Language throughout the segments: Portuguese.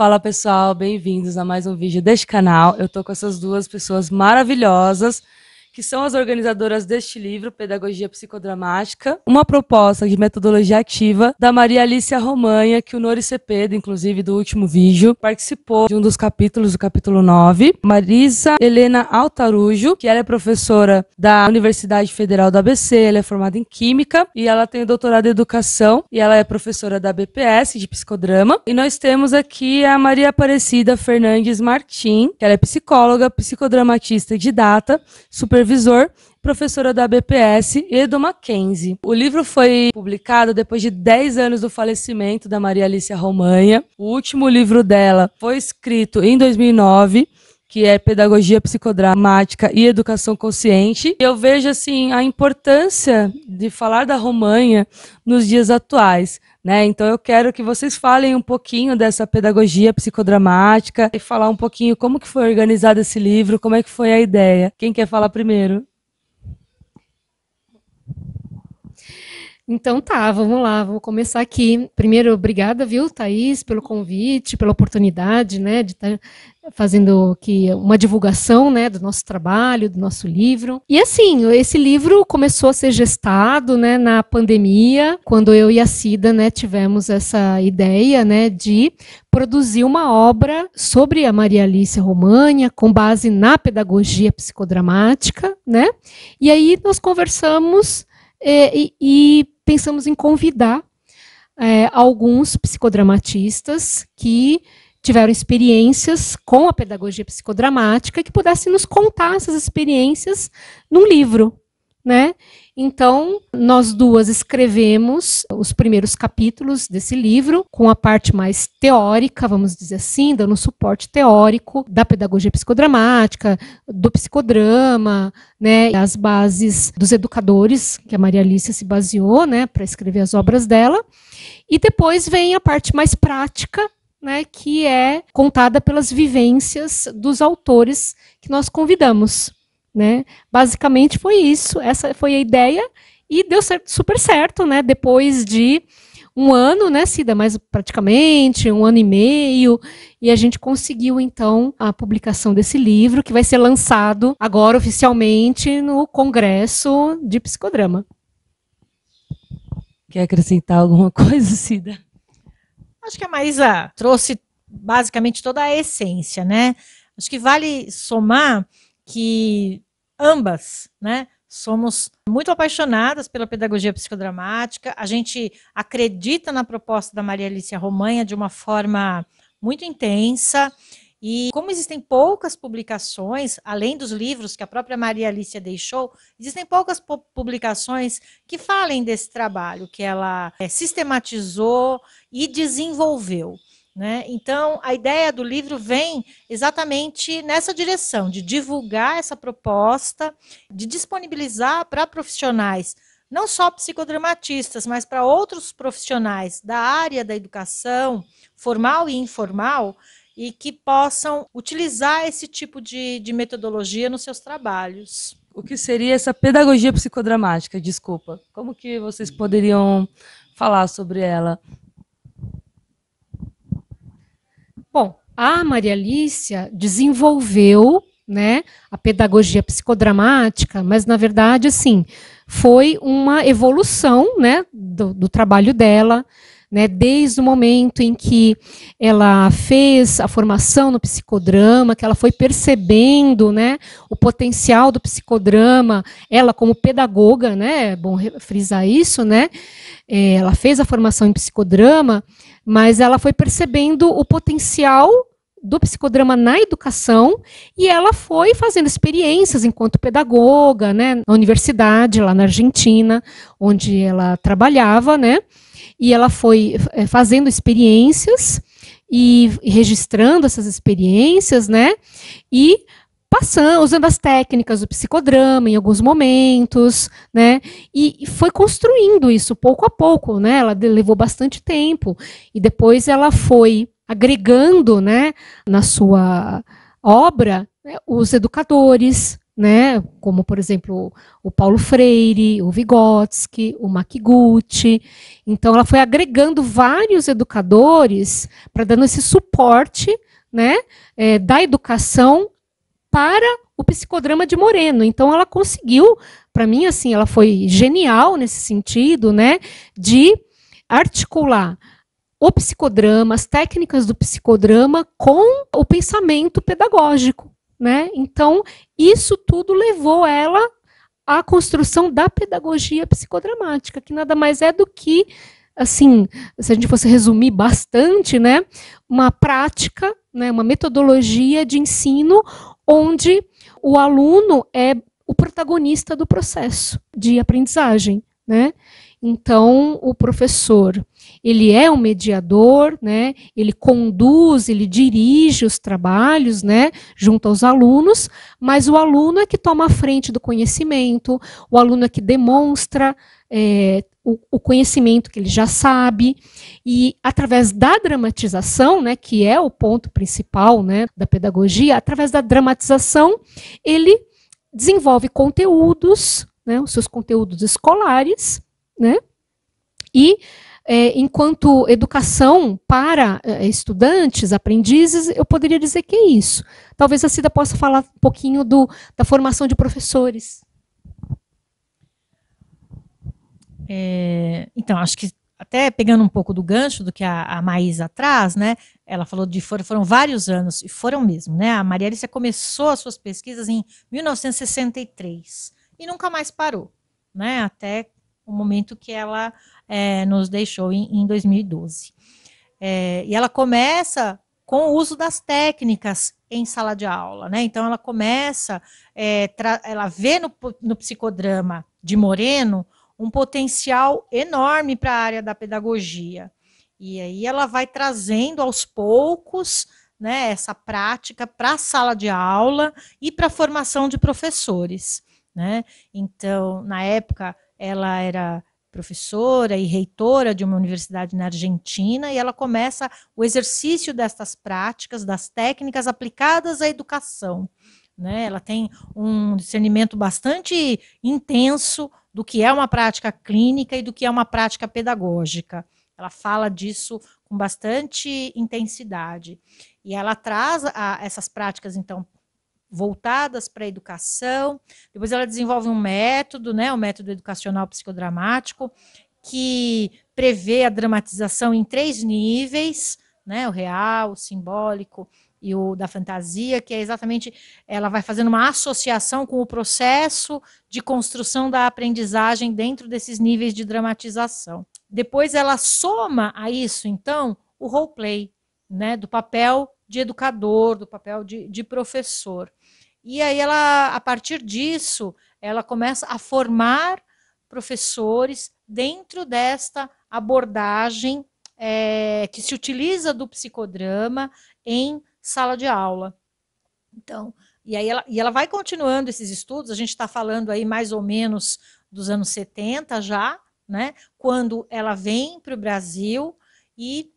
Fala pessoal, bem-vindos a mais um vídeo deste canal. Eu tô com essas duas pessoas maravilhosas, que são as organizadoras deste livro, Pedagogia Psicodramática, uma proposta de metodologia ativa da Maria Alicia Romanha, que o Nori Cepeda, inclusive do último vídeo, participou de um dos capítulos, do capítulo 9. Marisa Helena Altarujo, que ela é professora da Universidade Federal do ABC, ela é formada em Química e ela tem doutorado em Educação e ela é professora da BPS de Psicodrama. E nós temos aqui a Maria Aparecida Fernandes Martim, que ela é psicóloga, psicodramatista e didata, supervisor, professora da BPS e do Mackenzie. O livro foi publicado depois de 10 anos do falecimento da Maria Alicia Romanha. O último livro dela foi escrito em 2009, que é Pedagogia Psicodramática e Educação Consciente. Eu vejo assim a importância de falar da Romanha nos dias atuais, né? Então eu quero que vocês falem um pouquinho dessa pedagogia psicodramática e falar um pouquinho como que foi organizado esse livro, como é que foi a ideia. Quem quer falar primeiro? Então tá, vamos lá, vou começar aqui. Primeiro, obrigada, viu, Thaís, pelo convite, pela oportunidade, né, de estar fazendo aqui uma divulgação, né, do nosso trabalho, do nosso livro. E assim, esse livro começou a ser gestado, né, na pandemia, quando eu e a Cida, né, tivemos essa ideia, né, de produzir uma obra sobre a Maria Alicia Romanha, com base na pedagogia psicodramática, né, e aí nós conversamos e pensamos em convidar alguns psicodramatistas que tiveram experiências com a pedagogia psicodramática que pudessem nos contar essas experiências num livro, né? Então, nós duas escrevemos os primeiros capítulos desse livro, com a parte mais teórica, vamos dizer assim, dando suporte teórico da pedagogia psicodramática, do psicodrama, né, as bases dos educadores, que a Maria Alicia se baseou, né, para escrever as obras dela. E depois vem a parte mais prática, né, que é contada pelas vivências dos autores que nós convidamos. Né? Basicamente foi isso, essa foi a ideia e deu super certo, né? Depois de um ano, né, Cida, mais praticamente, um ano e meio, e a gente conseguiu então a publicação desse livro, que vai ser lançado agora oficialmente no Congresso de Psicodrama. Quer acrescentar alguma coisa, Cida? Acho que a Maísa trouxe basicamente toda a essência, né? Acho que vale somar que ambas, né, somos muito apaixonadas pela pedagogia psicodramática, a gente acredita na proposta da Maria Alicia Romanha de uma forma muito intensa, e como existem poucas publicações, além dos livros que a própria Maria Alicia deixou, existem poucas publicações que falem desse trabalho que ela sistematizou e desenvolveu. Né? Então, a ideia do livro vem exatamente nessa direção, de divulgar essa proposta, de disponibilizar para profissionais, não só psicodramatistas, mas para outros profissionais da área da educação, formal e informal, e que possam utilizar esse tipo de metodologia nos seus trabalhos. O que seria essa pedagogia psicodramática? Desculpa. Como que vocês poderiam falar sobre ela? Bom, a Maria Alicia desenvolveu, né, a pedagogia psicodramática, mas, na verdade, assim, foi uma evolução, né, do trabalho dela, né, desde o momento em que ela fez a formação no psicodrama, que ela foi percebendo, né, o potencial do psicodrama, ela como pedagoga, né, é bom frisar isso, né, ela fez a formação em psicodrama, mas ela foi percebendo o potencial do psicodrama na educação e ela foi fazendo experiências enquanto pedagoga, né, na universidade, lá na Argentina, onde ela trabalhava, né, e ela foi fazendo experiências e registrando essas experiências, né, e usando as técnicas do psicodrama em alguns momentos, né, e foi construindo isso pouco a pouco, né, ela levou bastante tempo, e depois ela foi agregando, né, na sua obra, né, os educadores, né, como, por exemplo, o Paulo Freire, o Vygotsky, o Makiguchi. Então, ela foi agregando vários educadores para dando esse suporte, né, da educação para o psicodrama de Moreno. Então, ela conseguiu, para mim, assim, ela foi genial nesse sentido, né, de articular o psicodrama, as técnicas do psicodrama com o pensamento pedagógico, né? Então, isso tudo levou ela à construção da pedagogia psicodramática, que nada mais é do que, assim, se a gente fosse resumir bastante, né, uma prática, né, uma metodologia de ensino onde o aluno é o protagonista do processo de aprendizagem, né? Então, o professor, ele é um mediador, né? Ele conduz, ele dirige os trabalhos, né? Junto aos alunos, mas o aluno é que toma a frente do conhecimento, o aluno é que demonstra o conhecimento que ele já sabe, e através da dramatização, né, que é o ponto principal, né, da pedagogia, através da dramatização, ele desenvolve conteúdos, né, os seus conteúdos escolares, né? E, enquanto educação para estudantes, aprendizes, eu poderia dizer que é isso. Talvez a Cida possa falar um pouquinho da formação de professores. Então, acho que até pegando um pouco do gancho do que a Maísa traz, né? Ela falou foram vários anos, e foram mesmo, né? A Maria Alicia começou as suas pesquisas em 1963 e nunca mais parou, né? Até o momento que ela nos deixou em 2012. E ela começa com o uso das técnicas em sala de aula, né? Então ela começa, ela vê no psicodrama de Moreno um potencial enorme para a área da pedagogia. E aí ela vai trazendo aos poucos, né, essa prática para a sala de aula e para a formação de professores, né? Então, na época, ela era professora e reitora de uma universidade na Argentina, e ela começa o exercício destas práticas, das técnicas aplicadas à educação, né? Ela tem um discernimento bastante intenso do que é uma prática clínica e do que é uma prática pedagógica. Ela fala disso com bastante intensidade. E ela traz essas práticas, então, voltadas para a educação. Depois ela desenvolve um método, né, o método educacional psicodramático, que prevê a dramatização em 3 níveis, né, o real, o simbólico e o da fantasia, que é exatamente, ela vai fazendo uma associação com o processo de construção da aprendizagem dentro desses níveis de dramatização. Depois ela soma a isso, então, o roleplay, né, do papel de educador, do papel de professor. E aí ela, a partir disso, ela começa a formar professores dentro desta abordagem que se utiliza do psicodrama em sala de aula. Então, e ela vai continuando esses estudos, a gente está falando aí mais ou menos dos anos 70 já, né, quando ela vem para o Brasil e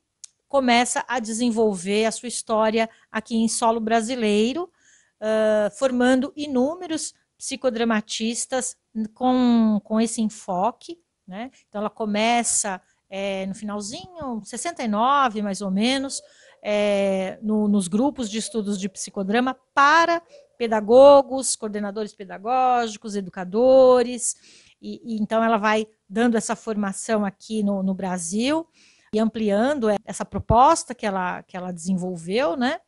começa a desenvolver a sua história aqui em solo brasileiro, formando inúmeros psicodramatistas com esse enfoque, né? Então ela começa no finalzinho, 69 mais ou menos, nos grupos de estudos de psicodrama para pedagogos, coordenadores pedagógicos, educadores, e então ela vai dando essa formação aqui no Brasil e ampliando essa proposta que ela desenvolveu, né?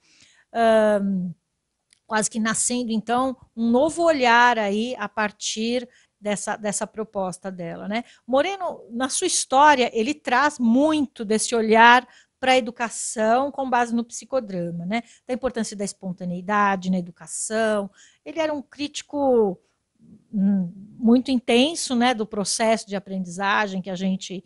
Quase que nascendo, então, um novo olhar aí a partir dessa proposta dela, né? Moreno, na sua história, ele traz muito desse olhar para a educação com base no psicodrama, né? Da importância da espontaneidade na educação. Ele era um crítico muito intenso, né, do processo de aprendizagem que a gente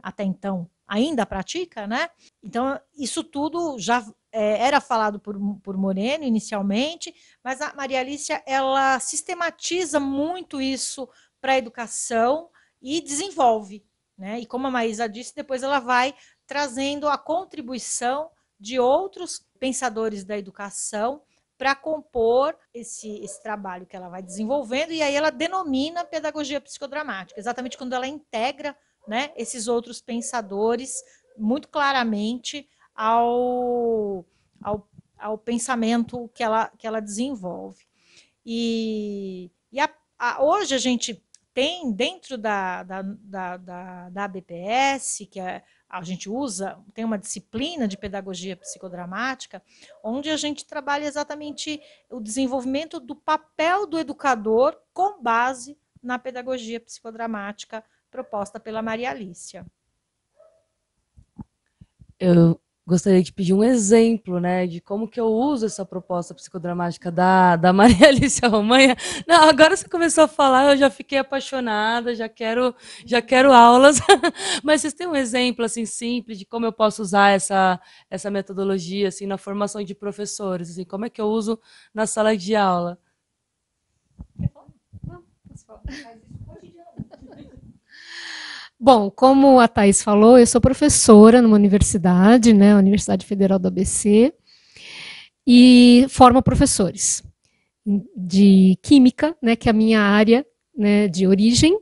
até então ainda pratica, né? Então, isso tudo já era falado por Moreno inicialmente, mas a Maria Alicia, ela sistematiza muito isso para a educação e desenvolve, né? E como a Maísa disse, depois ela vai trazendo a contribuição de outros pensadores da educação para compor esse trabalho que ela vai desenvolvendo, e aí ela denomina pedagogia psicodramática, exatamente quando ela integra, né, esses outros pensadores muito claramente ao pensamento que ela desenvolve. Hoje a gente tem dentro da ABPS, que a gente tem uma disciplina de pedagogia psicodramática, onde a gente trabalha exatamente o desenvolvimento do papel do educador com base na pedagogia psicodramática proposta pela Maria Alícia. Eu gostaria de pedir um exemplo, né, de como que eu uso essa proposta psicodramática da Maria Alícia Romanha. Não, agora você começou a falar, eu já fiquei apaixonada, já quero aulas. Mas vocês têm um exemplo assim simples de como eu posso usar essa metodologia assim na formação de professores, assim, como é que eu uso na sala de aula? Bom, como a Thaís falou, eu sou professora numa universidade, né, a Universidade Federal do ABC, e formo professores de química, né, que é a minha área, né, de origem,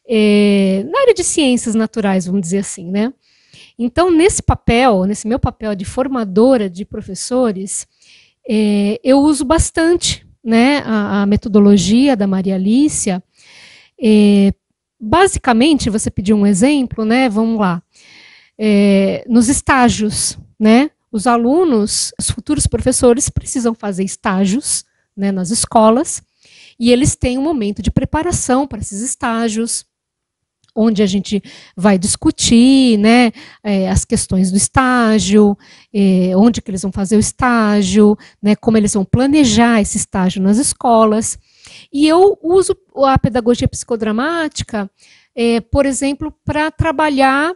na área de ciências naturais, vamos dizer assim, né. Então, nesse meu papel de formadora de professores, eu uso bastante, né, a metodologia da Maria Alícia. Basicamente, você pediu um exemplo, né? Vamos lá. Nos estágios, né? Os alunos, os futuros professores precisam fazer estágios, né, nas escolas, e eles têm um momento de preparação para esses estágios, onde a gente vai discutir, né, as questões do estágio, onde que eles vão fazer o estágio, né, como eles vão planejar esse estágio nas escolas. E eu uso a pedagogia psicodramática, por exemplo, para trabalhar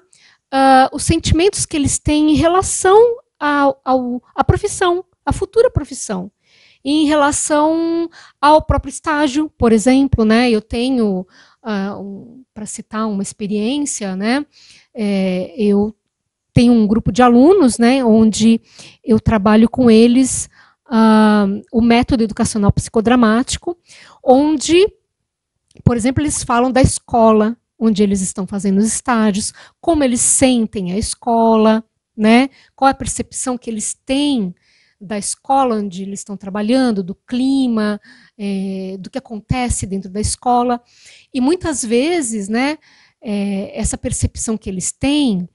os sentimentos que eles têm em relação à profissão, à futura profissão. Em relação ao próprio estágio, por exemplo, né, eu tenho, para citar uma experiência, né, eu tenho um grupo de alunos, né, onde eu trabalho com eles o método educacional psicodramático, onde, por exemplo, eles falam da escola, onde eles estão fazendo os estágios, como eles sentem a escola, né, qual a percepção que eles têm da escola onde eles estão trabalhando, do clima, do que acontece dentro da escola. E muitas vezes, né, essa percepção que eles têm,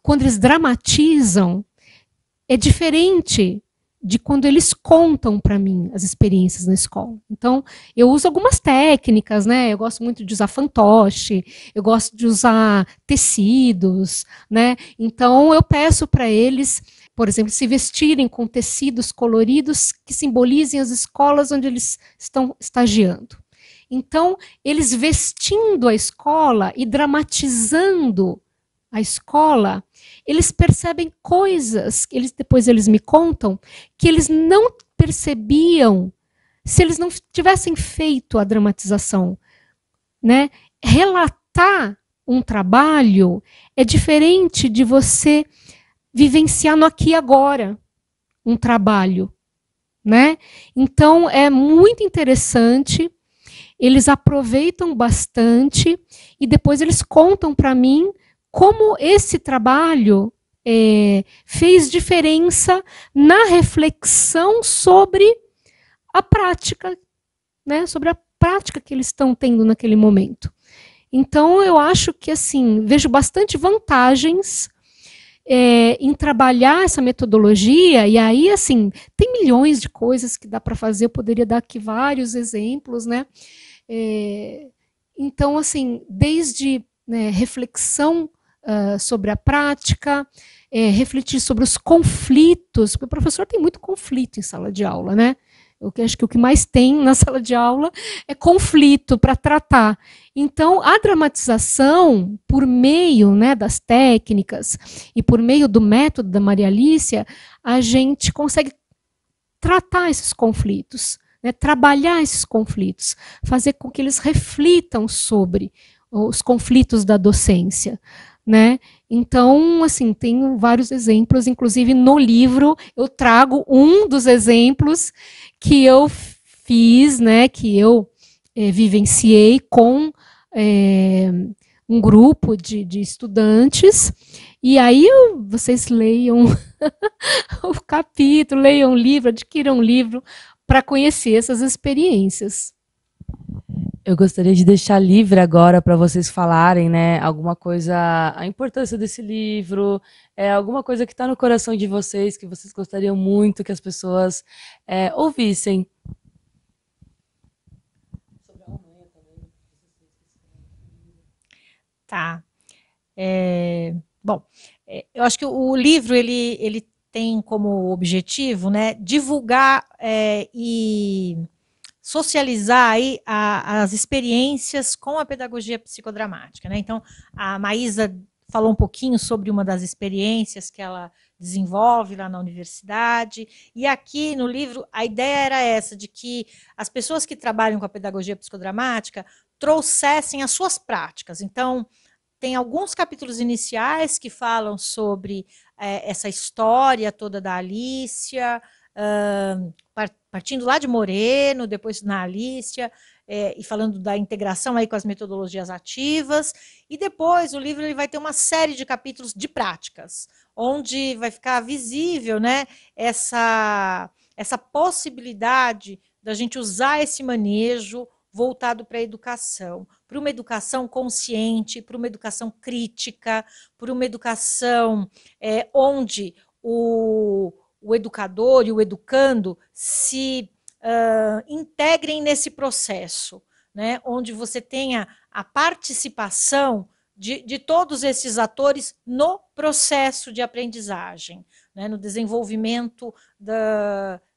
quando eles dramatizam, é diferente de quando eles contam para mim as experiências na escola. Então, eu uso algumas técnicas, né? Eu gosto muito de usar fantoche, eu gosto de usar tecidos, né? Então, eu peço para eles, por exemplo, se vestirem com tecidos coloridos que simbolizem as escolas onde eles estão estagiando. Então, eles vestindo a escola e dramatizando a escola, eles percebem coisas, depois eles me contam, que eles não percebiam se eles não tivessem feito a dramatização, né? Relatar um trabalho é diferente de você vivenciar no aqui e agora um trabalho, né? Então, é muito interessante, eles aproveitam bastante e depois eles contam para mim como esse trabalho fez diferença na reflexão sobre a prática, né, sobre a prática que eles estão tendo naquele momento. Então, eu acho que, assim, vejo bastante vantagens em trabalhar essa metodologia, e aí, assim, tem milhões de coisas que dá para fazer, eu poderia dar aqui vários exemplos, né? Então, assim, desde reflexão sobre a prática, refletir sobre os conflitos, porque o professor tem muito conflito em sala de aula, né? Eu acho que o que mais tem na sala de aula é conflito para tratar. Então, a dramatização, por meio, né, das técnicas e por meio do método da Maria Alícia, a gente consegue tratar esses conflitos, né, trabalhar esses conflitos, fazer com que eles reflitam sobre os conflitos da docência. né? Então, assim, tenho vários exemplos, inclusive no livro eu trago um dos exemplos que eu fiz, né, que eu vivenciei com um grupo de estudantes, e aí vocês leiam o capítulo, leiam o livro, adquiram um livro para conhecer essas experiências. Eu gostaria de deixar livre agora para vocês falarem, né, alguma coisa, a importância desse livro, alguma coisa que está no coração de vocês, que vocês gostariam muito que as pessoas ouvissem. Tá. Bom, eu acho que o livro ele tem como objetivo, né, divulgar e socializar aí as experiências com a pedagogia psicodramática, né? Então, a Maísa falou um pouquinho sobre uma das experiências que ela desenvolve lá na universidade, e aqui no livro a ideia era essa, de que as pessoas que trabalham com a pedagogia psicodramática trouxessem as suas práticas. Então, tem alguns capítulos iniciais que falam sobre essa história toda da Alícia, partindo lá de Moreno, depois na Alícia, e falando da integração aí com as metodologias ativas, e depois o livro ele vai ter uma série de capítulos de práticas, onde vai ficar visível, né, essa possibilidade da gente usar esse manejo voltado para a educação, para uma educação consciente, para uma educação crítica, para uma educação onde o educador e o educando se integrem nesse processo, né, onde você tenha a participação de todos esses atores no processo de aprendizagem, né, no desenvolvimento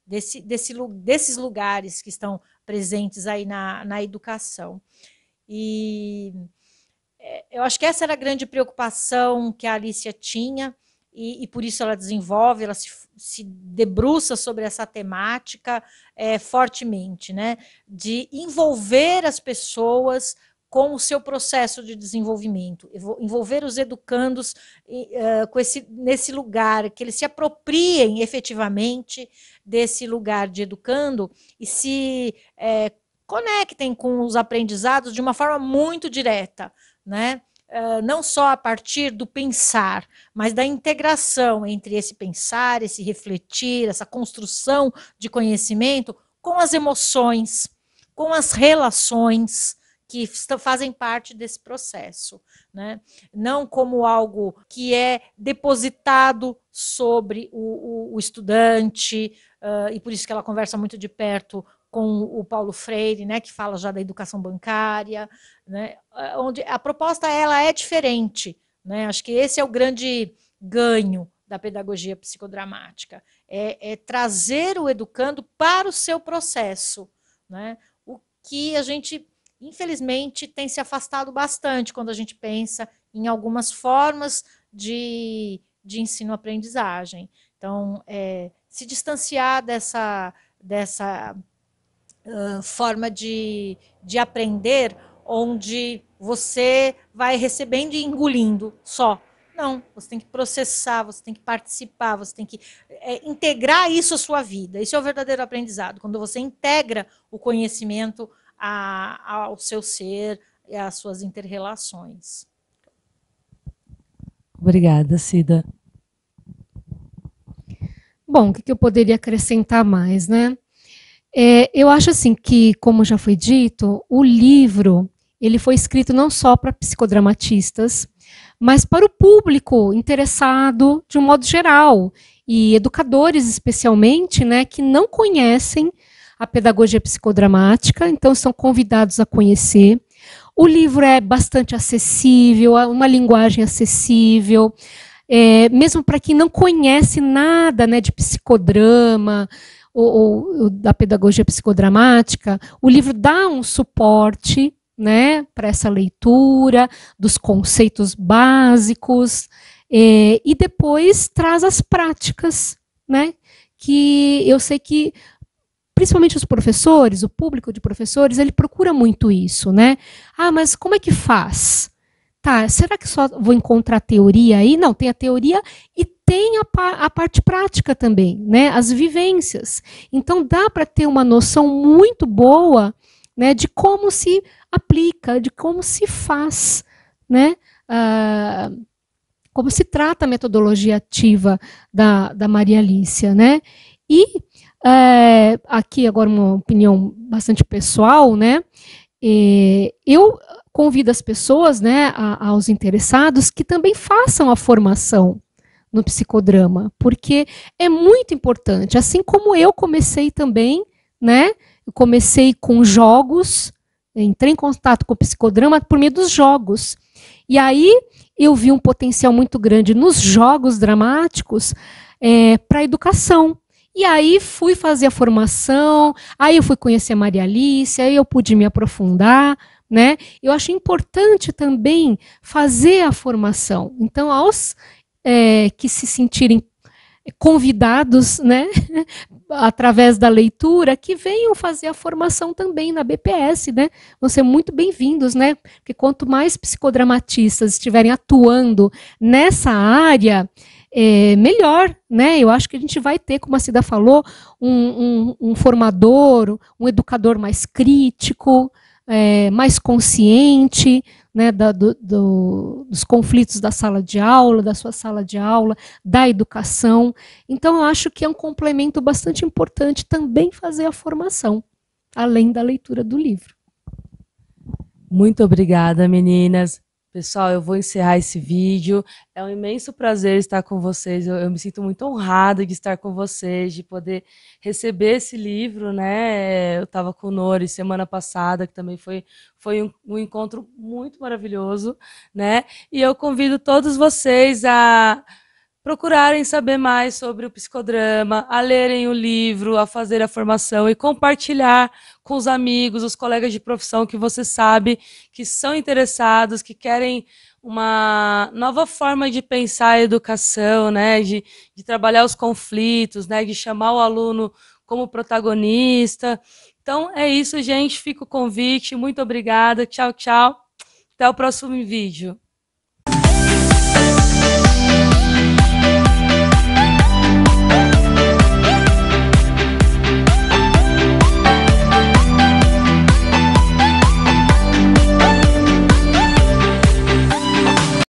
desses lugares que estão presentes aí na educação. E eu acho que essa era a grande preocupação que a Alícia tinha, e por isso ela desenvolve, ela se debruça sobre essa temática fortemente, né? De envolver as pessoas com o seu processo de desenvolvimento, envolver os educandos nesse lugar, que eles se apropriem efetivamente desse lugar de educando e se conectem com os aprendizados de uma forma muito direta, né? Não só a partir do pensar, mas da integração entre esse pensar, esse refletir, essa construção de conhecimento com as emoções, com as relações que fazem parte desse processo, né? Não como algo que é depositado sobre o estudante, e por isso que ela conversa muito de perto com o Paulo Freire, né, que fala já da educação bancária, né, onde a proposta ela é diferente, né? Acho que esse é o grande ganho da pedagogia psicodramática, é trazer o educando para o seu processo, né? O que a gente, infelizmente, tem se afastado bastante quando a gente pensa em algumas formas de ensino-aprendizagem. Então, se distanciar dessa forma de aprender, onde você vai recebendo e engolindo só. Não, você tem que processar, você tem que participar, você tem que integrar isso à sua vida. Isso é o verdadeiro aprendizado, quando você integra o conhecimento ao seu ser e às suas inter-relações. Obrigada, Cida. Bom, o que eu poderia acrescentar mais, né? Eu acho assim que, como já foi dito, o livro ele foi escrito não só para psicodramatistas, mas para o público interessado de um modo geral, e educadores especialmente, né, que não conhecem a pedagogia psicodramática, então são convidados a conhecer. O livro é bastante acessível, uma linguagem acessível, mesmo para quem não conhece nada, né, de psicodrama, ou da pedagogia psicodramática, o livro dá um suporte, né, para essa leitura dos conceitos básicos, e depois traz as práticas, né, que eu sei que principalmente os professores, o público de professores, ele procura muito isso, né? Ah, mas como é que faz? tá, será que só vou encontrar teoria aí? Não, tem a teoria e tem a parte prática também, né? As vivências. Então dá para ter uma noção muito boa, né, de como se aplica, de como se faz, né? Como se trata a metodologia ativa da Maria Alícia, né? E aqui agora uma opinião bastante pessoal, né? Eu convido as pessoas, né, aos interessados, que também façam a formação no psicodrama, porque é muito importante. Assim como eu comecei também, né? Eu comecei com jogos, entrei em contato com o psicodrama por meio dos jogos. E aí eu vi um potencial muito grande nos jogos dramáticos para a educação. E aí fui fazer a formação, aí eu fui conhecer a Maria Alícia, aí eu pude me aprofundar, né? Eu acho importante também fazer a formação. Então, aos que se sentirem convidados, né, através da leitura, que venham fazer a formação também na BPS, né? Vão ser muito bem-vindos, né? Porque quanto mais psicodramatistas estiverem atuando nessa área, melhor, né? Eu acho que a gente vai ter, como a Cida falou, um formador, um educador mais crítico, mais consciente, né, dos conflitos da sala de aula, da sua sala de aula, da educação. Então, eu acho que é um complemento bastante importante também fazer a formação, além da leitura do livro. Muito obrigada, meninas. Pessoal, eu vou encerrar esse vídeo. É um imenso prazer estar com vocês. Eu me sinto muito honrada de estar com vocês, de poder receber esse livro, né? Eu estava com o Nori semana passada, que também foi um encontro muito maravilhoso, né? E eu convido todos vocês a procurarem saber mais sobre o psicodrama, a lerem o livro, a fazer a formação e compartilhar com os amigos, os colegas de profissão que você sabe que são interessados, que querem uma nova forma de pensar a educação, né, de trabalhar os conflitos, né, de chamar o aluno como protagonista. Então, é isso, gente. Fica o convite. Muito obrigada. Tchau, tchau. Até o próximo vídeo.